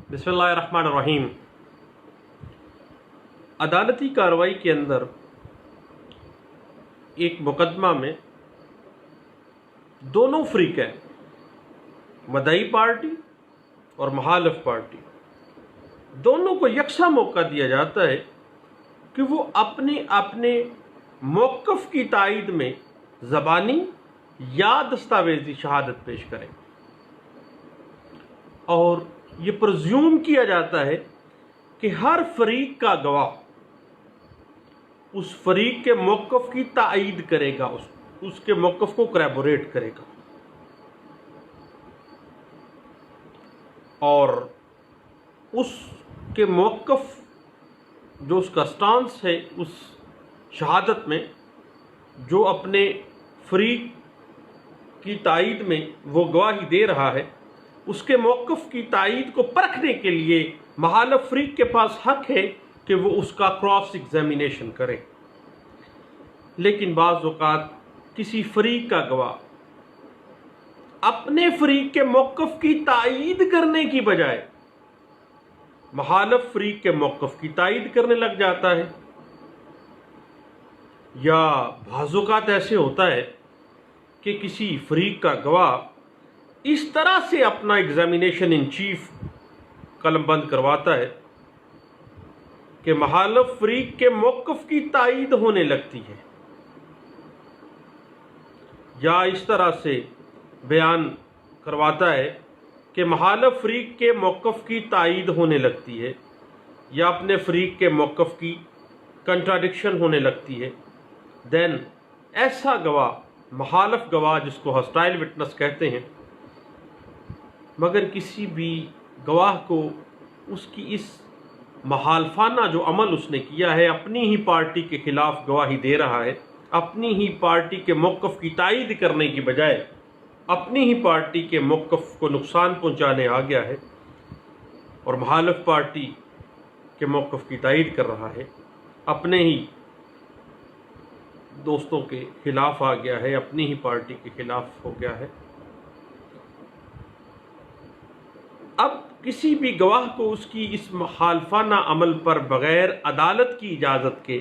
बिस्मिल्लाहिर्रहमानिर्रहीम। अदालती कार्रवाई के अंदर एक मुकदमा में दोनों फरीक हैं, मदई पार्टी और मुखालिफ पार्टी, दोनों को यकसा मौका दिया जाता है कि वो अपने अपने मौक़िफ़ की तायीद में ज़बानी या दस्तावेज़ी शहादत पेश करें, और ये प्रज्यूम किया जाता है कि हर फरीक का गवाह उस फरीक के मौक़िफ़ की तायीद करेगा, उसके मौक़िफ़ को करैबोरेट करेगा, और उसके मौक़िफ़ जो उसका स्टांस है उस शहादत में जो अपने फरीक की तायीद में वो गवाही दे रहा है, उसके मौक़िफ़ की तायीद को परखने के लिए मुखालिफ फरीक के पास हक है कि वो उसका क्रॉस एग्जामिनेशन करे। लेकिन बाज़ औक़ात किसी फरीक का गवाह अपने फरीक के मौक़िफ़ की तायीद करने की बजाय मुखालिफ फरीक के मौक़िफ़ की तायीद करने लग जाता है, या बाज़ औक़ात ऐसे होता है कि किसी फरीक का गवाह इस तरह से अपना एग्जामिनेशन इन चीफ कलमबंद करवाता है कि मुखालिफ फरीक के मौक़िफ़ की तायीद होने लगती है, या इस तरह से बयान करवाता है कि मुखालिफ फरीक के मौक़िफ़ की तायीद होने लगती है, या अपने फरीक के मौक़िफ़ की कंट्राडिक्शन होने लगती है। देन ऐसा गवाह मुखालिफ गवाह, जिसको हॉस्टाइल विटनेस कहते हैं, मगर किसी भी गवाह को उसकी इस मुखालफाना जो अमल उसने किया है, अपनी ही पार्टी के ख़िलाफ़ गवाही दे रहा है, अपनी ही पार्टी के मौक़िफ़ की तायीद करने की बजाय अपनी ही पार्टी के मौक़िफ़ को नुकसान पहुँचाने आ गया है, और मुखालिफ पार्टी के मौक़िफ़ की तायीद कर रहा है, अपने ही दोस्तों के ख़िलाफ़ आ गया है, अपनी ही पार्टी के ख़िलाफ़ हो गया है। अब किसी भी गवाह को उसकी इस मुखालफाना अमल पर बग़ैर अदालत की इजाज़त के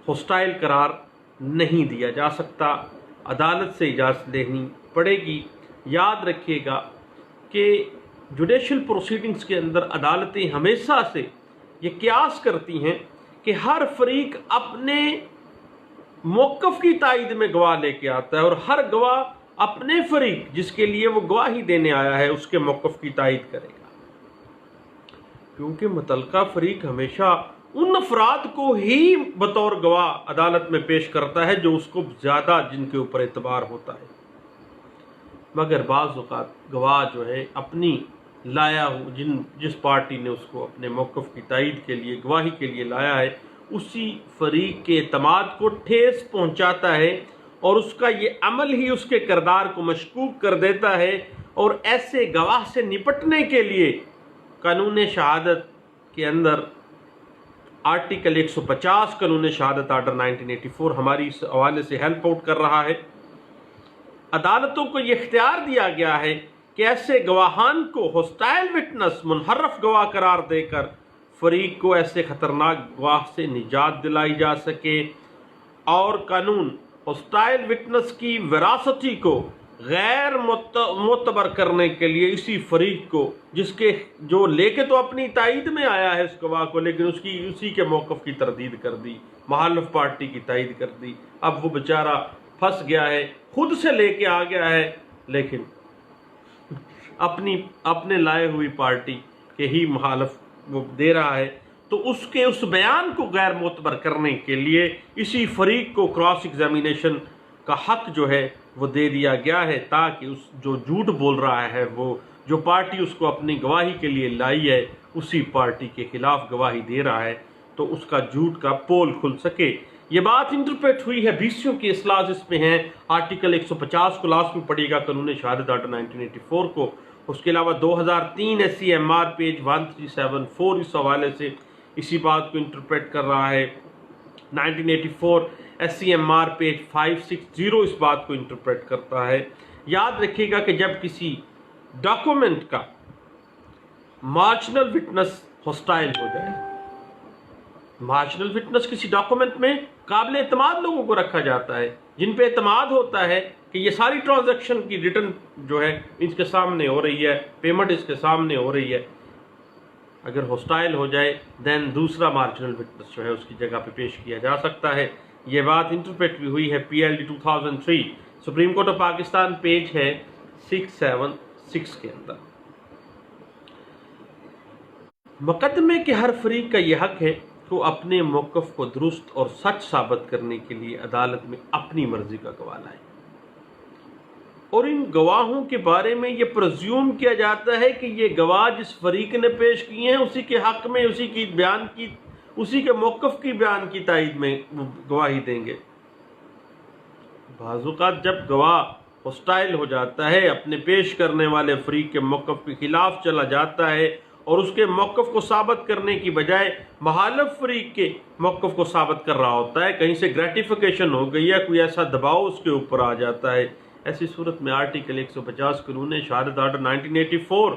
हॉस्टाइल करार नहीं दिया जा सकता, अदालत से इजाज़त लेनी पड़ेगी। याद रखिएगा कि जुडिशल प्रोसीडिंग्स के अंदर अदालतें हमेशा से ये क़यास करती हैं कि हर फरीक अपने मौक़िफ़ की तायीद में गवाह लेके आता है, और हर गवाह अपने फरीक जिसके लिए वो गवाही देने आया है उसके मौक़िफ़ की तायीद करेगा, क्योंकि मुतल्लिका फरीक हमेशा उन अफराद को ही बतौर गवाह अदालत में पेश करता है जो उसको ज़्यादा जिनके ऊपर एतबार होता है। मगर बाज़ औक़ात गवाह जो है अपनी लाया हो, जिस पार्टी ने उसको अपने मौक़िफ़ की तायीद के लिए गवाही के लिए लाया है, उसी फरीक के एतमाद को ठेस पहुँचाता है, और उसका ये अमल ही उसके किरदार को मशकूक कर देता है। और ऐसे गवाह से निपटने के लिए कानून शहादत के अंदर आर्टिकल 150 कानून शहादत आर्डर 1984 हमारी इस हवाले से हेल्प आउट कर रहा है। अदालतों को ये इख्तियार दिया गया है कि ऐसे गवाहान को हॉस्टाइल विटनेस मुनहर्रफ गवाह करार देकर फरीक को ऐसे ख़तरनाक गवाह से निजात दिलाई जा सके, और कानून हॉस्टाइल विटनेस की विरासती को गैर मोतबर करने के लिए इसी फरीक को, जिसके जो लेके तो अपनी तायीद में आया है इस गवाह को, लेकिन उसी के मौक़िफ़ की तरदीद कर दी, मुखालिफ पार्टी की तायीद कर दी। अब वो बेचारा फंस गया है, खुद से लेके आ गया है, लेकिन अपने लाए हुई पार्टी के ही मुखालिफ वो दे रहा है, तो उसके उस बयान को गैर मोतबर करने के लिए इसी फरीक को क्रॉस एग्जामिनेशन का हक जो है वो दे दिया गया है, ताकि उस जो झूठ बोल रहा है, वो जो पार्टी उसको अपनी गवाही के लिए लाई है उसी पार्टी के ख़िलाफ़ गवाही दे रहा है, तो उसका झूठ का पोल खुल सके। ये बात इंटरप्रेट हुई है, बीसियों की इस्लाह इसमें है। आर्टिकल 150 को लास्ट में पड़ेगा कानून शहादत आर्डर 1984 को। उसके अलावा 2003 SCMR पेज 1374 इस हवाले से इसी बात को इंटरप्रेट कर रहा है। 1984 SCMR पेज 560 इस बात को इंटरप्रेट करता है। याद रखिएगा कि जब किसी डॉक्यूमेंट का मार्जिनल विटनेस हॉस्टाइल हो जाए। मार्जिनल विटनेस किसी डॉक्यूमेंट में काबिल एतमाद लोगों को रखा जाता है, जिन पे एतमाद होता है कि ये सारी ट्रांजैक्शन की रिटर्न जो है इसके सामने हो रही है, पेमेंट इसके सामने हो रही है। अगर हॉस्टाइल हो जाए देन दूसरा मार्जिनल विटनेस जो है उसकी जगह पे पेश किया जा सकता है। ये बात इंटरप्रेट भी हुई है PLD 2003 supreme court of Pakistan, page है 676 के अंदर। मुकदमे के हर फरीक का यह हक है कि वो अपने मौक़िफ़ को दुरुस्त और सच साबित करने के लिए अदालत में अपनी मर्जी का गवाह लाए, और इन गवाहों के बारे में ये प्रज्यूम किया जाता है कि ये गवाह जिस फरीक ने पेश किए हैं उसी के हक में, उसी की बयान की, उसी के मौक़िफ़ की बयान की तायीद में गवाही देंगे। बाज़-औक़ात जब गवाह हॉस्टाइल हो जाता है, अपने पेश करने वाले फरीक के मौक़िफ़ के खिलाफ चला जाता है और उसके मौक़िफ़ को साबित करने की बजाय मुखालिफ फरीक के मौक़िफ़ को साबित कर रहा होता है, कहीं से ग्रेटिफिकेशन हो गई है, कोई ऐसा दबाव उसके ऊपर आ जाता है, ऐसी सूरत में आर्टिकल 150 कानून शहादत आर्डर 1984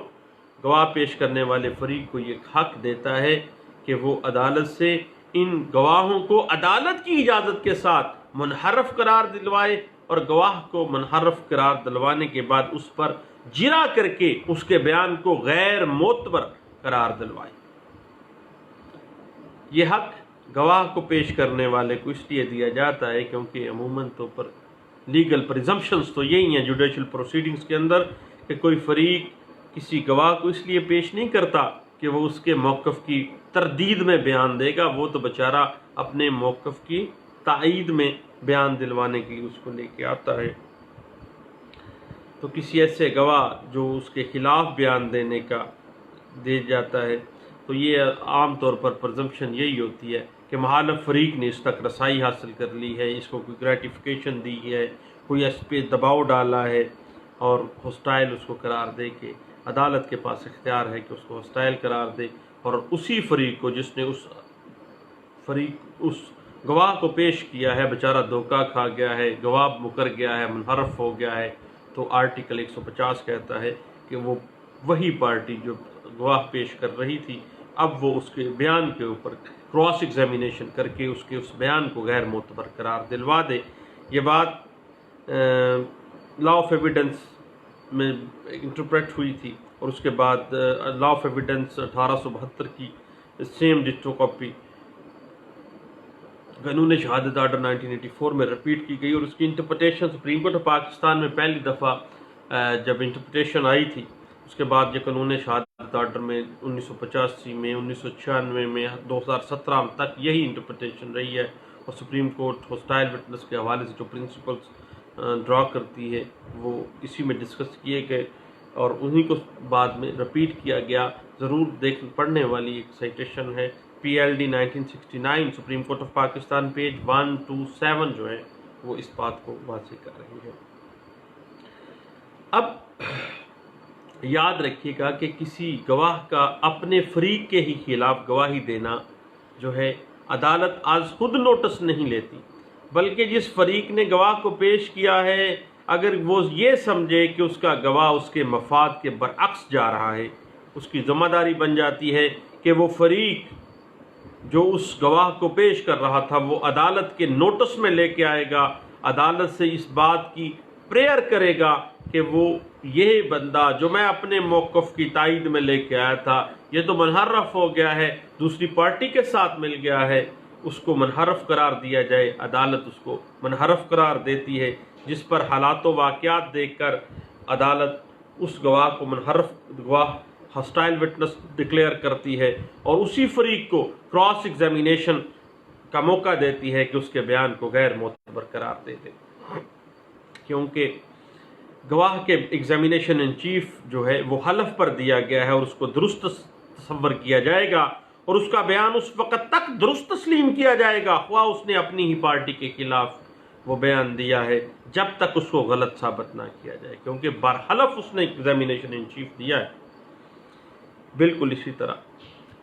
गवाह पेश करने वाले फरीक को ये हक देता है कि वो अदालत से इन गवाहों को अदालत की इजाज़त के साथ मुनहरफ करार दिलवाए, और गवाह को मुनहरफ करार दिलवाने के बाद उस पर जिरा करके उसके बयान को गैर मोतबर करार दिलवाए। यह हक गवाह को पेश करने वाले को इसलिए दिया जाता है क्योंकि अमूमन तौर पर लीगल प्रिजम्पशंस तो यही हैं जुडिशल प्रोसीडिंग्स के अंदर कि कोई फरीक किसी गवाह को इसलिए पेश नहीं करता कि वो उसके मौक़िफ़ की तरदीद में बयान देगा, वो तो बेचारा अपने मौक़िफ़ की तायीद में बयान दिलवाने के लिए उसको लेके आता है। तो किसी ऐसे गवाह जो उसके ख़िलाफ़ बयान देने का दे जाता है तो ये आम तौर पर प्रजम्पशन यही होती है कि मुखालिफ फरीक ने इस तक रसाई हासिल कर ली है, इसको कोई ग्रेटिफिकेशन दी है, कोई इस पे दबाव डाला है, और हॉस्टाइल उसको करार दे के अदालत के पास इख्तियार है कि उसको हॉस्टाइल करार दे, और उसी फरीक को जिसने उस गवाह को पेश किया है बेचारा धोखा खा गया है, गवाह मुकर गया है, मुनहरफ हो गया है, तो आर्टिकल 150 कहता है कि वो वही पार्टी जो गवाह पेश कर रही थी अब वो उसके बयान के ऊपर क्रॉस एग्जामिनेशन करके उसके उस बयान को गैर मोतबर करार दिलवा दे। ये बात लॉ ऑफ एविडेंस में इंटरप्रेट हुई थी, और उसके बाद लॉ ऑफ एविडेंस 1872 की सेम डिट्टो कॉपी कानून शहादत आर्डर 1984 में रिपीट की गई, और उसकी interpretation supreme court of Pakistan में पहली दफ़ा जब इंटरप्रिटेशन आई थी उसके बाद ये कानून शहादत आर्डर में 1985 में, 1996 में, 2017 तक यही इंटरप्रिटेशन रही है, और सुप्रीम कोर्ट हॉस्टाइल विटनेस के हवाले से जो प्रिंसिपल्स ड्रा करती है वो इसी में डिस्कस किए गए, और उन्हीं को बाद में रिपीट किया गया। ज़रूर पढ़ने वाली एक साइटेशन है PLD 1969 supreme court of Pakistan, page 127 जो है वो इस बात को वाज़ेह कर रही है। अब याद रखिएगा कि किसी गवाह का अपने फरीक के ही खिलाफ गवाही देना जो है अदालत आज खुद नोटिस नहीं लेती, बल्कि जिस फरीक ने गवाह को पेश किया है अगर वो ये समझे कि उसका गवाह उसके मफाद के बरअक्स जा रहा है, उसकी ज़िम्मेदारी बन जाती है कि वो फरीक जो उस गवाह को पेश कर रहा था वो अदालत के नोटिस में लेके आएगा, अदालत से इस बात की प्रेयर करेगा कि वो ये बंदा जो मैं अपने मौक़िफ़ की तायीद में लेके आया था ये तो मुनहरफ हो गया है, दूसरी पार्टी के साथ मिल गया है, उसको मुनहरफ करार दिया जाए। अदालत उसको मुनहरफ करार देती है, जिस पर हालात व वाक़यात देखकर अदालत उस गवाह को मुनहरफ गवाह हॉस्टाइल विटनेस डिक्लेयर करती है, और उसी फरीक को क्रॉस एग्जामिनेशन का मौका देती है कि उसके बयान को गैर मोतबर करार दे दे, क्योंकि गवाह के एग्जामिनेशन इन चीफ जो है वो हलफ पर दिया गया है और उसको दुरुस्त तस्वर किया जाएगा, और उसका बयान उस वक़्त तक दुरुस्त तस्लीम किया जाएगा ख्वाह उसने अपनी ही पार्टी के खिलाफ वो बयान दिया है, जब तक उसको गलत साबित ना किया जाए, क्योंकि बरहलफ उसने एग्जामिनेशन इन चीफ दिया है। बिल्कुल इसी तरह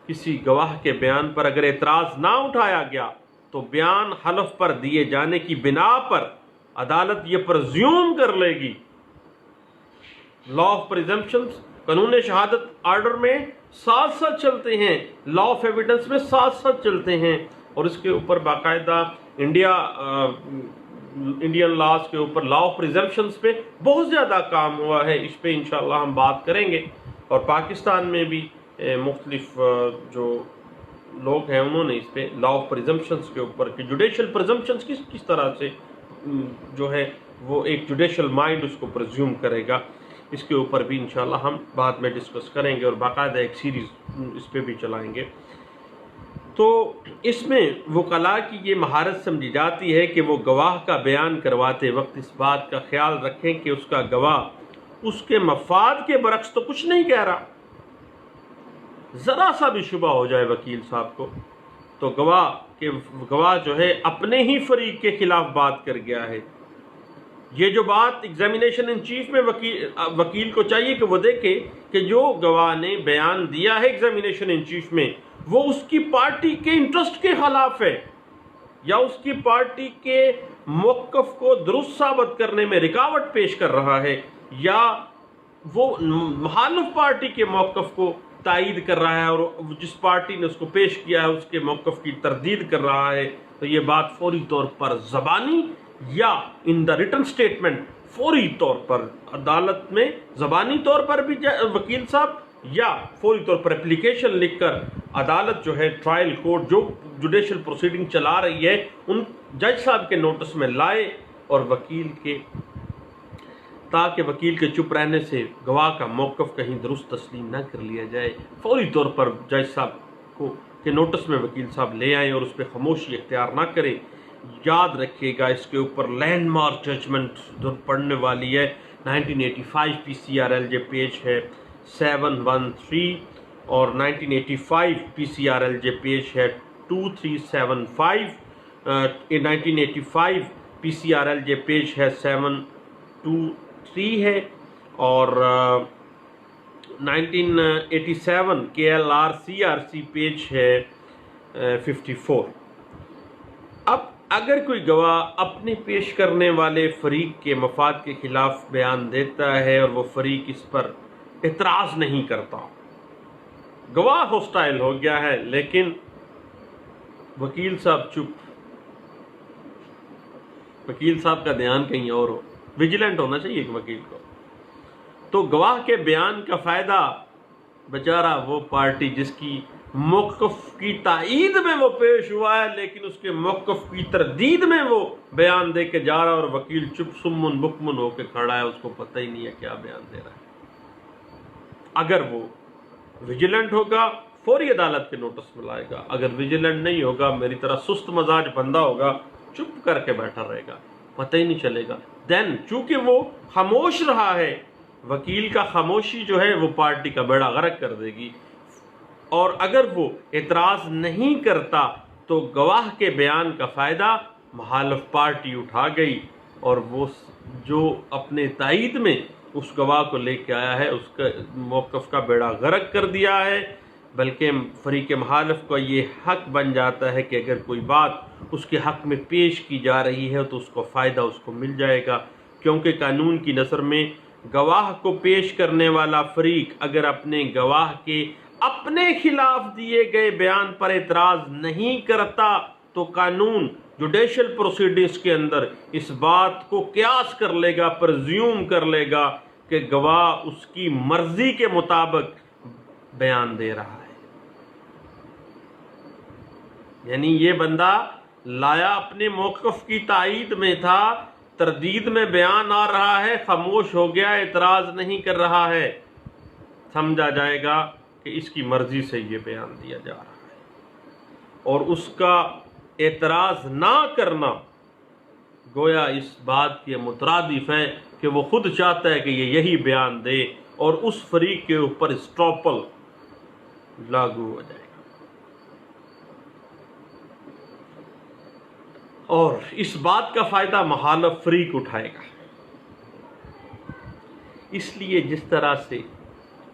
किसी गवाह के बयान पर अगर एतराज़ ना उठाया गया तो बयान हलफ पर दिए जाने की बिना पर अदालत ये प्रज्यूम कर लेगी, लॉ ऑफ प्रिजम्पशंस قانون شہادت آرڈر میں ساتھ ساتھ چلتے ہیں، لا آف ایویڈنس میں ساتھ ساتھ چلتے ہیں، اور اس کے اوپر باقاعدہ انڈین لاز کے اوپر لا آف پریزمپشنز پہ بہت زیادہ کام ہوا ہے. اس پہ انشاءاللہ ہم بات کریں گے. اور پاکستان میں بھی مختلف جو لوگ ہیں انہوں نے اس پہ لا آف پریزمپشنز کے اوپر کہ جوڈیشل پریزمپشنز کس طرح سے جو ہے وہ ایک جوڈیشل مائنڈ اس کو پریزیوم کرے گا، اس کے اوپر بھی انشاءاللہ ہم بعد میں ڈسکس کریں گے اور باقاعدہ ایک سیریز اس پہ بھی چلائیں گے. تو اس میں وکلاء کی یہ مہارت سمجھی جاتی ہے کہ وہ گواہ کا بیان کرواتے وقت اس بات کا خیال رکھیں کہ اس کا گواہ اس کے مفاد کے برعکس تو کچھ نہیں کہہ رہا. ذرا سا بھی شبہ ہو جائے وکیل صاحب کو تو گواہ جو ہے اپنے ہی فریق کے خلاف بات کر گیا ہے. یہ جو بات ایگزامینیشن ان چیف میں وکیل کو چاہیے کہ وہ دیکھے کہ جو گواہ نے بیان دیا ہے ایگزامینیشن ان چیف میں وہ اس کی پارٹی کے انٹرسٹ کے خلاف ہے یا اس کی پارٹی کے موقف کو درست ثابت کرنے میں رکاوٹ پیش کر رہا ہے یا وہ مخالف پارٹی کے موقف کو تائید کر رہا ہے اور جس پارٹی نے اس کو پیش کیا ہے اس کے موقف کی تردید کر رہا ہے. تو یہ بات فوری طور پر زبانی یا ان دا ریٹن سٹیٹمنٹ فوری طور پر عدالت میں زبانی طور پر بھی وکیل صاحب یا فوری طور پر اپلیکیشن لکھ کر عدالت جو ہے ٹرائل کورٹ جو جوڈیشل پروسیڈنگ چلا رہی ہے ان جج صاحب کے نوٹس میں لائے اور تاکہ وکیل کے چپ رہنے سے گواہ کا موقف کہیں درست تسلیم نہ کر لیا جائے. فوری طور پر جج صاحب کو کے نوٹس میں وکیل صاحب لے آئیں اور اس پہ خاموشی اختیار نہ کریں. یاد رکھیے گا اس کے اوپر لینڈ مارک ججمنٹ جو پڑھنے والی ہے 1985 PCRLJ پیج ہے 713 اور 1985 PCRLJ پیج ہے 2375. 1985 PCRLJ پیج ہے 723 ہے اور 1987 KLRCRC پیج ہے 54. اب اگر کوئی گواہ اپنے پیش کرنے والے فریق کے مفاد کے خلاف بیان دیتا ہے اور وہ فریق اس پر اعتراض نہیں کرتا، گواہ ہوسٹائل ہو گیا ہے لیکن وکیل صاحب چپ، وکیل صاحب کا دھیان کہیں اور ہو، ویجیلنٹ ہونا چاہیے ایک وکیل کو، تو گواہ کے بیان کا فائدہ بیچارہ وہ پارٹی جس کی موقف کی تائید میں وہ پیش ہوا ہے لیکن اس کے موقف کی تردید میں وہ بیان دے کے جا رہا ہے اور وکیل چپ سمن بکمن ہو کے کھڑا ہے، اس کو پتہ ہی نہیں ہے کیا بیان دے رہا ہے. اگر وہ ویجیلنٹ ہوگا فوری عدالت کے نوٹس میں لائے گا، اگر ویجیلنٹ نہیں ہوگا میری طرح سست مزاج بندہ ہوگا چپ کر کے بیٹھا رہے گا، پتہ ہی نہیں چلے گا. دین چونکہ وہ خاموش رہا ہے، وکیل کا خاموشی جو ہے وہ پارٹی کا بیڑا غرق کر دے گی. اور اگر وہ اعتراض نہیں کرتا تو گواہ کے بیان کا فائدہ مخالف پارٹی اٹھا گئی اور وہ جو اپنے تائید میں اس گواہ کو لے کے آیا ہے اس کا موقف کا بیڑا غرق کر دیا ہے. بلکہ فریق مخالف کا یہ حق بن جاتا ہے کہ اگر کوئی بات اس کے حق میں پیش کی جا رہی ہے تو اس کو فائدہ اس کو مل جائے گا، کیونکہ قانون کی نظر میں گواہ کو پیش کرنے والا فریق اگر اپنے گواہ کے اپنے خلاف دیے گئے بیان پر اعتراض نہیں کرتا تو قانون جوڈیشل پروسیڈنگز کے اندر اس بات کو قیاس کر لے گا، پرزیوم کر لے گا کہ گواہ اس کی مرضی کے مطابق بیان دے رہا ہے. یعنی یہ بندہ لایا اپنے موقف کی تائید میں تھا، تردید میں بیان آ رہا ہے، خاموش ہو گیا، اعتراض نہیں کر رہا ہے، سمجھا جائے گا کہ اس کی مرضی سے یہ بیان دیا جا رہا ہے. اور اس کا اعتراض نہ کرنا گویا اس بات کے مترادف ہے کہ وہ خود چاہتا ہے کہ یہ یہی بیان دے اور اس فریق کے اوپر اسٹاپل لاگو ہو جائے گا. اور اس بات کا فائدہ مخالف فریق اٹھائے گا. اس لیے جس طرح سے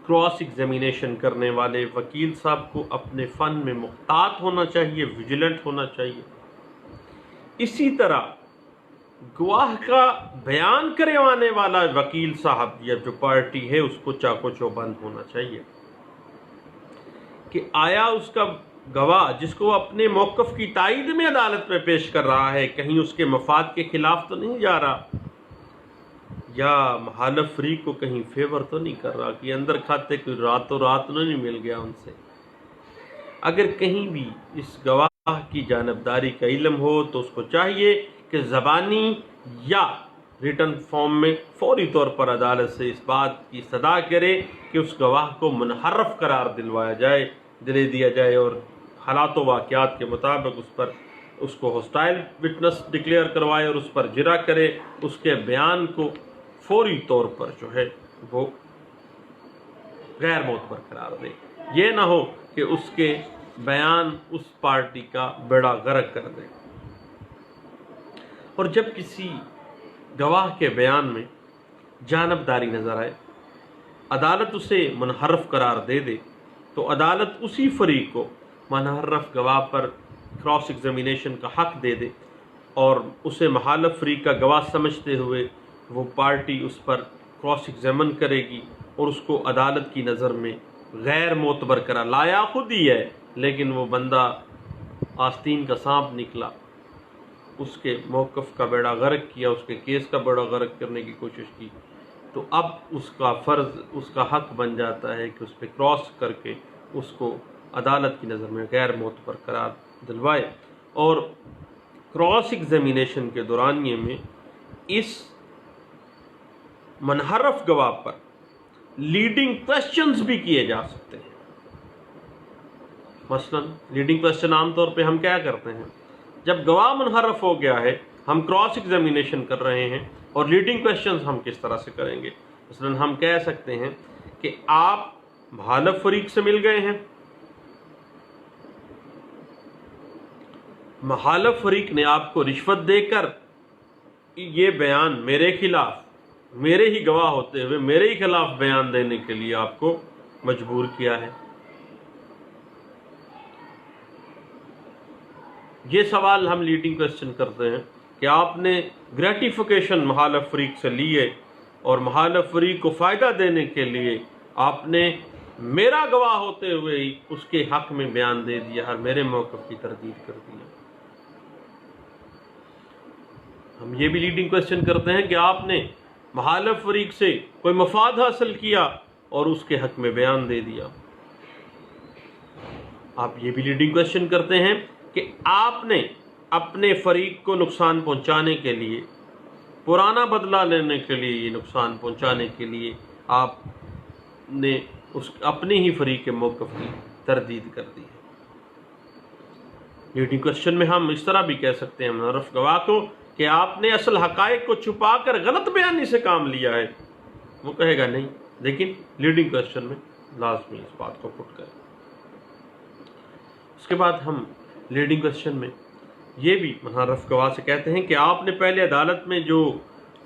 کراس ایگزامینیشن کرنے والے وکیل صاحب کو اپنے فن میں محتاط ہونا چاہیے، ویجیلنٹ ہونا چاہیے، اسی طرح گواہ کا بیان کروانے والا وکیل صاحب یا جو پارٹی ہے اس کو چاقو چوبند ہونا چاہیے کہ آیا اس کا گواہ جس کو اپنے موقف کی تائید میں عدالت میں پیش کر رہا ہے کہیں اس کے مفاد کے خلاف تو نہیں جا رہا، یا مخالف فریق کو کہیں فیور تو نہیں کر رہا کہ اندر کھاتے کوئی راتوں رات نہیں مل گیا ان سے۔ اگر کہیں بھی اس گواہ کی جانبداری کا علم ہو تو اس کو چاہیے کہ زبانی یا ریٹن فارم میں فوری طور پر عدالت سے اس بات کی صدا کرے کہ اس گواہ کو منحرف قرار دلے دیا جائے اور حالات و واقعات کے مطابق اس کو ہاسٹائل وٹنس ڈکلیئر کروائے اور اس پر جرا کرے، اس کے بیان کو فوری طور پر جو ہے وہ غیر معتبر قرار دے۔ یہ نہ ہو کہ اس کے بیان اس پارٹی کا بیڑا غرق کر دے۔ اور جب کسی گواہ کے بیان میں جانبداری نظر آئے، عدالت اسے منحرف قرار دے تو عدالت اسی فریق کو منحرف گواہ پر کراس ایگزامینیشن کا حق دے اور اسے مخالف فریق کا گواہ سمجھتے ہوئے وہ پارٹی اس پر کراس ایگزامن کرے گی اور اس کو عدالت کی نظر میں غیر معتبر قرار لایا خود ہی ہے، لیکن وہ بندہ آستین کا سانپ نکلا، اس کے موقف کا بیڑا غرق کیا، اس کے کیس کا بیڑا غرق کرنے کی کوشش کی، تو اب اس کا فرض، اس کا حق بن جاتا ہے کہ اس پہ کراس کر کے اس کو عدالت کی نظر میں غیر معتبر قرار دلوائے۔ اور کراس ایگزامینیشن کے دورانیے میں اس منحرف گواہ پر لیڈنگ کویسچنز بھی کیے جا سکتے ہیں۔ مثلا لیڈنگ کویسچن عام طور پہ ہم کیا کرتے ہیں، جب گواہ منحرف ہو گیا ہے ہم کراس ایگزامینیشن کر رہے ہیں اور لیڈنگ کویسچنز ہم کس طرح سے کریں گے۔ مثلا ہم کہہ سکتے ہیں کہ آپ مخالف فریق سے مل گئے ہیں، مخالف فریق نے آپ کو رشوت دے کر یہ بیان میرے خلاف، میرے ہی گواہ ہوتے ہوئے میرے ہی خلاف بیان دینے کے لیے آپ کو مجبور کیا ہے۔ یہ سوال ہم لیڈنگ کویسچن کرتے ہیں کہ آپ نے گریٹیفیکیشن مخالف فریق سے لیے اور مخالف فریق کو فائدہ دینے کے لیے آپ نے میرا گواہ ہوتے ہوئے ہی اس کے حق میں بیان دے دیا اور میرے موقف کی تردید کر دیا۔ ہم یہ بھی لیڈنگ کویسچن کرتے ہیں کہ آپ نے مخالف فریق سے کوئی مفاد حاصل کیا اور اس کے حق میں بیان دے دیا۔ آپ یہ بھی لیڈنگ کویسچن کرتے ہیں کہ آپ نے اپنے فریق کو نقصان پہنچانے کے لیے، پرانا بدلہ لینے کے لیے، یہ نقصان پہنچانے کے لیے آپ نے اپنے ہی فریق کے موقف کی تردید کر دی ہے۔ لیڈنگ کویسچن میں ہم اس طرح بھی کہہ سکتے ہیں منحرف گواہ کو کہ آپ نے اصل حقائق کو چھپا کر غلط بیانی سے کام لیا ہے۔ وہ کہے گا نہیں، لیکن لیڈنگ کویسچن میں لازمی اس بات کو پٹ کریں۔ اس کے بعد ہم لیڈنگ کویسچن میں یہ بھی منحرف گواہ سے کہتے ہیں کہ آپ نے پہلے عدالت میں جو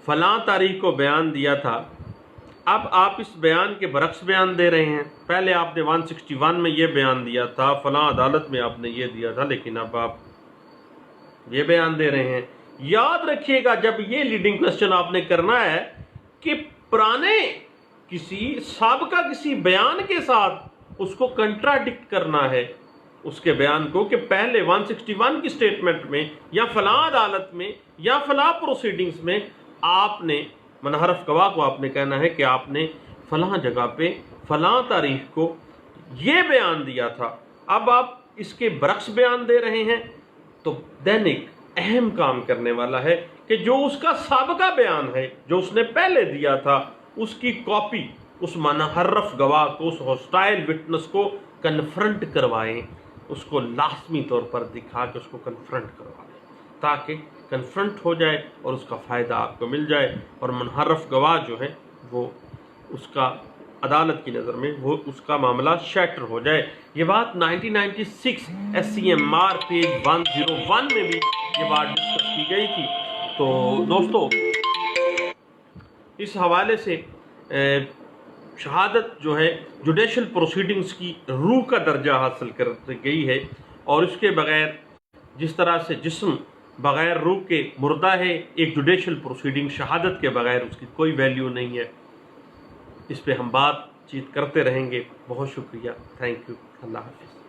فلاں تاریخ کو بیان دیا تھا، اب آپ اس بیان کے برعکس بیان دے رہے ہیں۔ پہلے آپ نے 161 میں یہ بیان دیا تھا، فلاں عدالت میں آپ نے یہ دیا تھا، لیکن اب آپ یہ بیان دے رہے ہیں۔ یاد رکھیے گا جب یہ لیڈنگ کویسچن آپ نے کرنا ہے کہ پرانے کسی سابقہ کسی بیان کے ساتھ اس کو کنٹراڈکٹ کرنا ہے، اس کے بیان کو، کہ پہلے 161 کی سٹیٹمنٹ میں یا فلاں عدالت میں یا فلاں پروسیڈنگز میں آپ نے منحرف گواہ کو آپ نے کہنا ہے کہ آپ نے فلاں جگہ پہ فلاں تاریخ کو یہ بیان دیا تھا، اب آپ اس کے برعکس بیان دے رہے ہیں۔ تو دین ایک اہم کام کرنے والا ہے کہ جو اس کا سابقہ بیان ہے جو اس نے پہلے دیا تھا، اس کی کاپی اس منحرف گواہ کو، اس ہاسٹائل وٹنس کو کنفرنٹ کروائیں، اس کو لازمی طور پر دکھا کے اس کو کنفرنٹ کروائیں تاکہ کنفرنٹ ہو جائے اور اس کا فائدہ آپ کو مل جائے اور منحرف گواہ جو ہے وہ اس کا عدالت کی نظر میں وہ اس کا معاملہ شیٹر ہو جائے۔ یہ بات 1996 SCMR پیج 101 میں بھی یہ بات ڈسکس کی گئی تھی۔ تو دوستو اس حوالے سے شہادت جو ہے جوڈیشل پروسیڈنگز کی روح کا درجہ حاصل کر گئی ہے، اور اس کے بغیر جس طرح سے جسم بغیر روح کے مردہ ہے. ایک جوڈیشل پروسیڈنگ شہادت کے بغیر اس کی کوئی ویلیو نہیں ہے. اس پہ ہم بات چیت کرتے رہیں گے. بہت شکریہ. Thank you. اللہ حافظ.